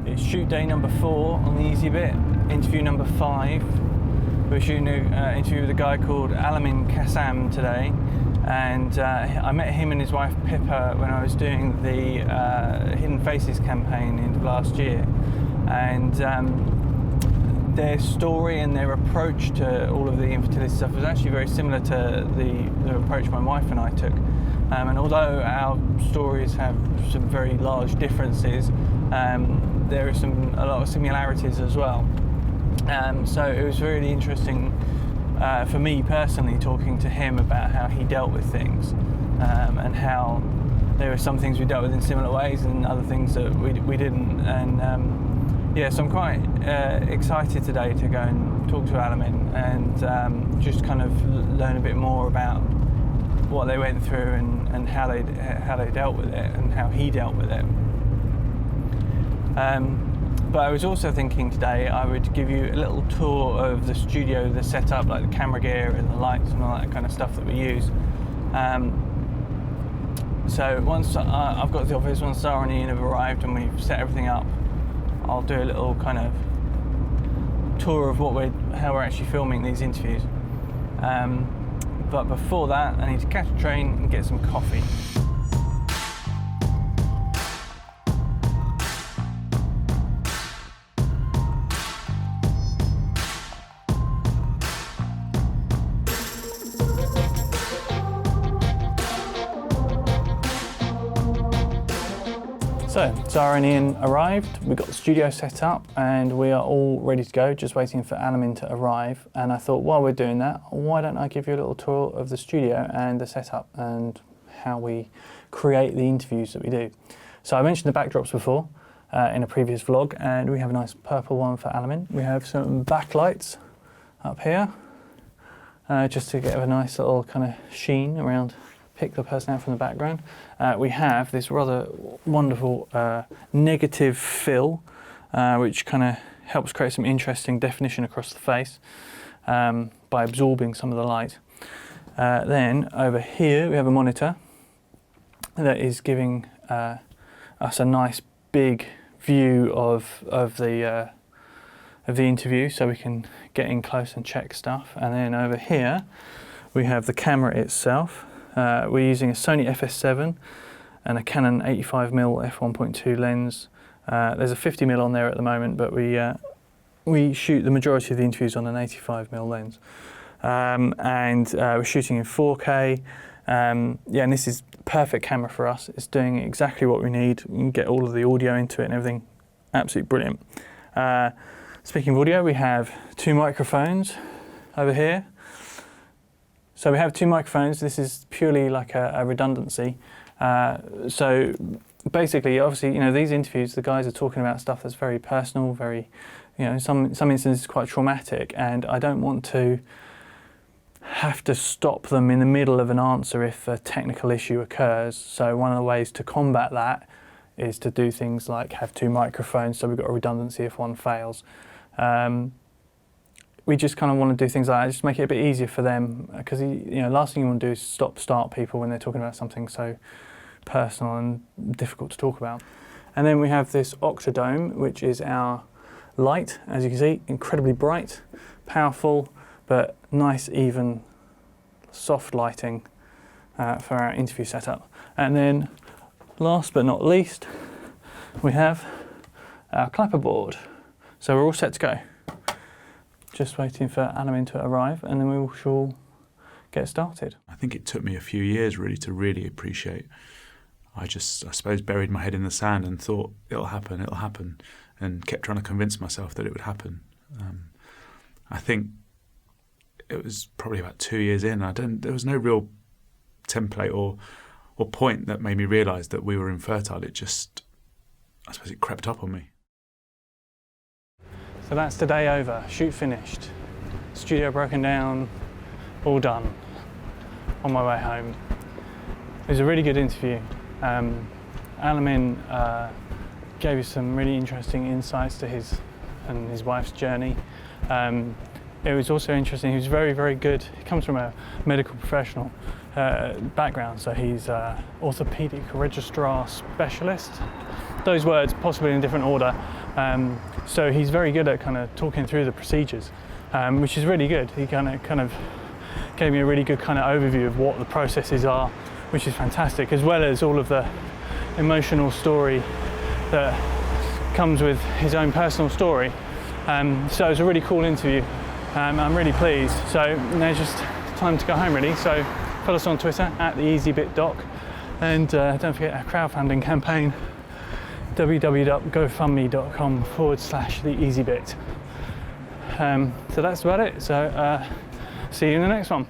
It's shoot day number 4 on the easy bit, interview number 5. We're shooting an interview with a guy called Alamin Kassam today, and I met him and his wife Pippa when I was doing the Hidden Faces campaign in last year, and their story and their approach to all of the infertility stuff was actually very similar to the approach my wife and I took. And although our stories have some very large differences, there are a lot of similarities as well. So it was really interesting for me personally talking to him about how he dealt with things, and how there were some things we dealt with in similar ways and other things that we didn't. And yeah, so I'm quite excited today to go and talk to Alamin and just kind of learn a bit more about what they went through and how they dealt with it and how he dealt with it. But I was also thinking today I would give you a little tour of the studio, the setup, like the camera gear and the lights and all that kind of stuff that we use. So once I've got to the office, once Sarah and Ian have arrived and we've set everything up, I'll do a little kind of tour of how we're actually filming these interviews. But before that, I need to catch a train and get some coffee. So, Zara and Ian arrived, we got the studio set up and we are all ready to go, just waiting for Alamin to arrive. And I thought, while we're doing that, why don't I give you a little tour of the studio and the setup and how we create the interviews that we do. So I mentioned the backdrops before in a previous vlog, and we have a nice purple one for Alamin. We have some backlights up here, just to get a nice little kind of sheen around, pick the person out from the background. We have this rather wonderful negative fill, which kind of helps create some interesting definition across the face by absorbing some of the light. Then over here we have a monitor that is giving us a nice big view of the interview, so we can get in close and check stuff. And then over here we have the camera itself. We're using a Sony FS7 and a Canon 85mm f1.2 lens. There's a 50mm on there at the moment, but we shoot the majority of the interviews on an 85mm lens. And we're shooting in 4K. And this is perfect camera for us. It's doing exactly what we need. We can get all of the audio into it and everything. Absolutely brilliant. Speaking of audio, we have 2 microphones over here. So we have 2 microphones. This is purely like a redundancy. So basically, obviously, these interviews, the guys are talking about stuff that's very personal, very, in some instances quite traumatic, and I don't want to have to stop them in the middle of an answer if a technical issue occurs. So one of the ways to combat that is to do things like have 2 microphones, so we've got a redundancy if one fails. We just kind of want to do things like that, just make it a bit easier for them, because last thing you want to do is start people when they're talking about something so personal and difficult to talk about. And then we have this Octodome, which is our light, as you can see, incredibly bright, powerful, but nice, even, soft lighting for our interview setup. And then, last but not least, we have our clapperboard. So we're all set to go. Just waiting for Alamin to arrive, and then we shall get started. I think it took me a few years really appreciate. I suppose buried my head in the sand and thought it'll happen, and kept trying to convince myself that it would happen. I think it was probably about 2 years in. There was no real template or point that made me realise that we were infertile. It just, I suppose, it crept up on me. So that's the day over, shoot finished, studio broken down, all done, on my way home. It was a really good interview. Alamin gave us some really interesting insights to his and his wife's journey. It was also interesting, he was very, very good. He comes from a medical professional background. So he's orthopedic registrar specialist. Those words possibly in different order. So he's very good at kind of talking through the procedures, which is really good. He kind of gave me a really good kind of overview of what the processes are, which is fantastic, as well as all of the emotional story that comes with his own personal story. So it was a really cool interview. I'm really pleased. So now it's just time to go home really. So follow us on Twitter @theeasybitdoc, and don't forget our crowdfunding campaign, www.gofundme.com/theeasybit. So that's about it. So see you in the next one.